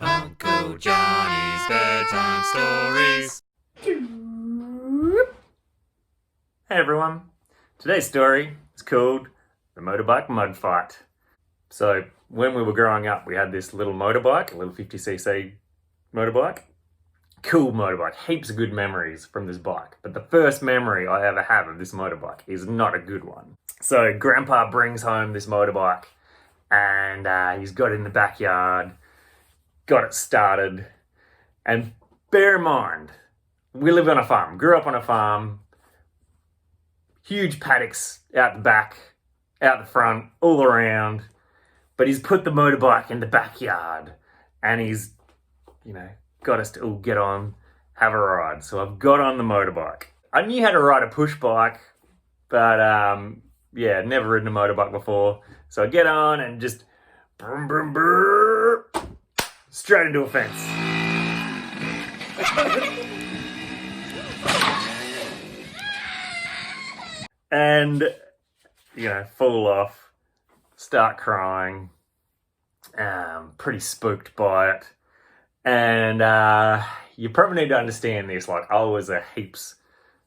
Uncle Johnny's bedtime stories. Hey everyone, today's story is called The Motorbike Mudfight. So when we were growing up, we had this little motorbike, a little 50cc motorbike. Cool motorbike, heaps of good memories from this bike. But the first memory I ever have of this motorbike is not a good one. So Grandpa brings home this motorbike and he's got it in the backyard, got it started. And bear in mind, we live on a farm, grew up on a farm, huge paddocks out the back, out the front, all around. But he's put the motorbike in the backyard and he's, got us to all get on, have a ride. So I've got on the motorbike. I knew how to ride a push bike, but never ridden a motorbike before. So I get on and just boom, boom, boom, straight into a fence. And, fall off, start crying, pretty spooked by it. And you probably need to understand this, I was a heaps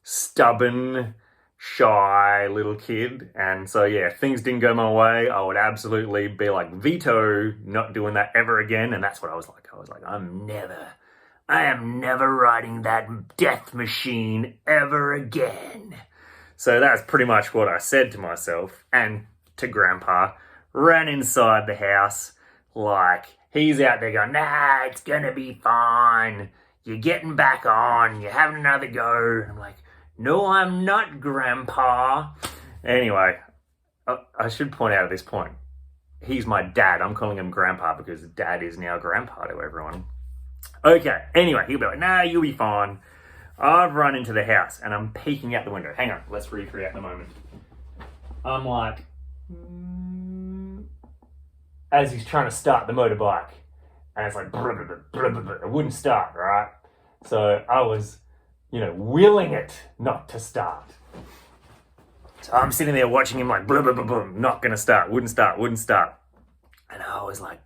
stubborn, shy little kid. And so, if things didn't go my way, I would absolutely be like, veto, not doing that ever again. And that's what I was like. I was like, I am never riding that death machine ever again. So that's pretty much what I said to myself and to Grandpa. Ran inside the house like he's out there going, nah, it's gonna be fine. You're getting back on. You're having another go. I'm like, no, I'm not, Grandpa. Anyway, I should point out at this point, he's my dad. I'm calling him Grandpa because Dad is now Grandpa to everyone. Okay, anyway, he'll be like, nah, you'll be fine. I've run into the house and I'm peeking out the window. Hang on, let's recreate the moment. I'm like, as he's trying to start the motorbike, and it's like, it wouldn't start, right? So I was, willing it not to start. So I'm sitting there watching him like, not gonna start, wouldn't start. And I was like,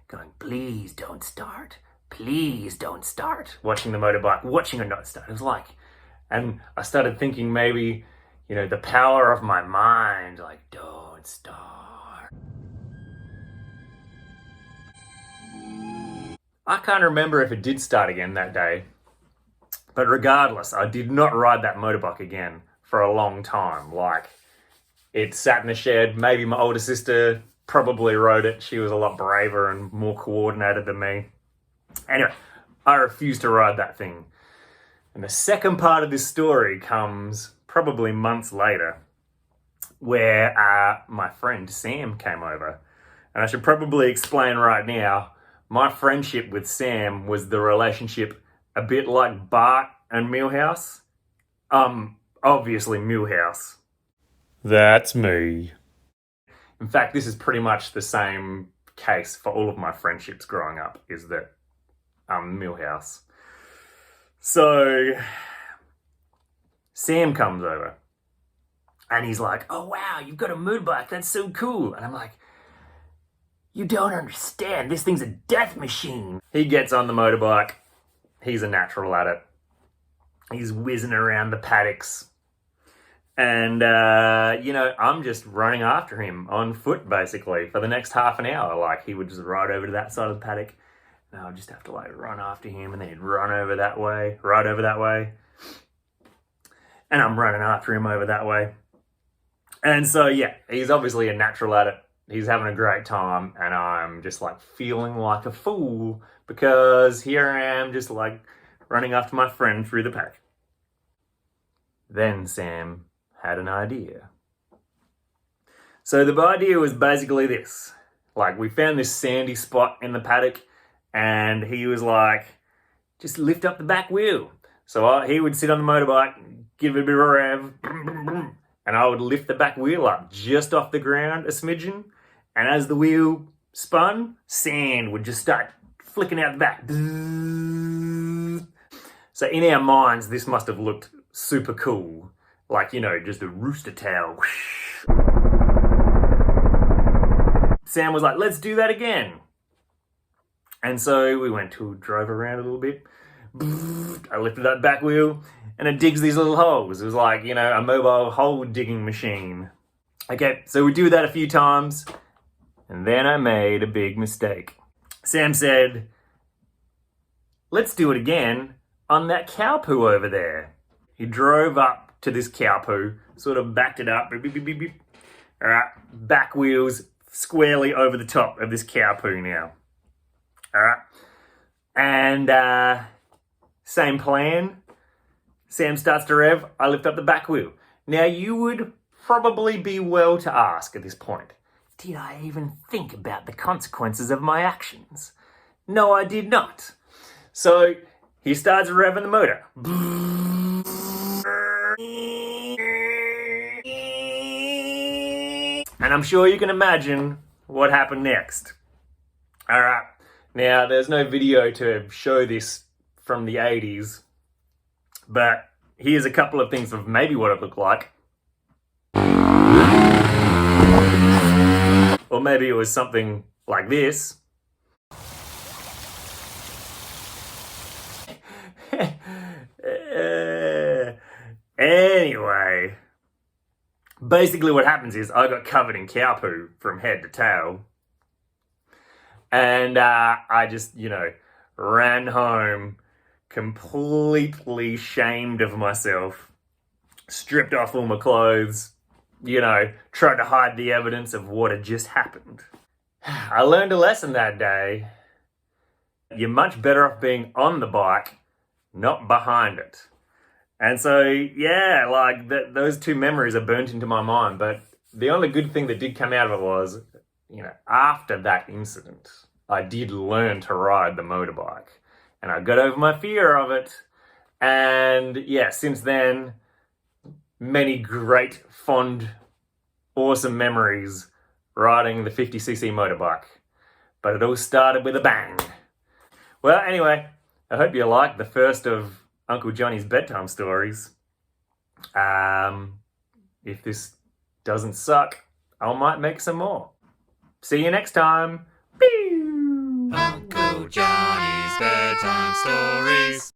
going, please don't start. Please don't start. Watching the motorbike, watching it not start. It was like, and I started thinking maybe, the power of my mind, like, don't start. I can't remember if it did start again that day, but regardless, I did not ride that motorbike again for a long time. Like, it sat in the shed. Maybe my older sister probably rode it. She was a lot braver and more coordinated than me. Anyway, I refused to ride that thing. And the second part of this story comes probably months later, where my friend Sam came over. And I should probably explain right now, my friendship with Sam was the relationship a bit like Bart and Milhouse. Obviously Milhouse. That's me. In fact, this is pretty much the same case for all of my friendships growing up, is that Milhouse. So Sam comes over and he's like, oh wow, you've got a motorbike, that's so cool. And I'm like, you don't understand, this thing's a death machine. He gets on the motorbike, he's a natural at it. He's whizzing around the paddocks. And, I'm just running after him on foot, basically, for the next half an hour. Like, he would just ride over to that side of the paddock, and I would just have to, run after him, and then he'd run over that way, right over that way. And I'm running after him over that way. And so, he's obviously a natural at it. He's having a great time, and I'm just, feeling like a fool, because here I am just, running after my friend through the paddock. Then Sam had an idea. So the idea was basically this. We found this sandy spot in the paddock, and he was like, just lift up the back wheel. So he would sit on the motorbike, give it a bit of a rev, and I would lift the back wheel up just off the ground a smidgen, and as the wheel spun, sand would just start flicking out the back. So in our minds, this must have looked super cool. Just a rooster tail. Sam was like, let's do that again. And so we drove around a little bit. I lifted that back wheel and it digs these little holes. It was like, a mobile hole digging machine. Okay, so we do that a few times and then I made a big mistake. Sam said, let's do it again on that cow poo over there. He drove up to this cow poo, sort of backed it up. Beep, beep, beep, beep. All right, back wheels squarely over the top of this cow poo now. All right. And same plan. Sam starts to rev. I lift up the back wheel. Now, you would probably be well to ask at this point, did I even think about the consequences of my actions? No, I did not. So he starts revving the motor. And I'm sure you can imagine what happened next. All right. Now, there's no video to show this from the 80s, but here's a couple of things of maybe what it looked like. Or maybe it was something like this. Anyway, basically what happens is I got covered in cow poo from head to tail. And I just, ran home completely shamed of myself, stripped off all my clothes, tried to hide the evidence of what had just happened. I learned a lesson that day. You're much better off being on the bike, not behind it. And so, those two memories are burnt into my mind. But the only good thing that did come out of it was, after that incident, I did learn to ride the motorbike. And I got over my fear of it. And since then, many great, fond, awesome memories riding the 50cc motorbike. But it all started with a bang. Well, anyway, I hope you liked the first of Uncle Johnny's bedtime stories. If this doesn't suck, I might make some more. See you next time. Uncle Johnny's bedtime stories.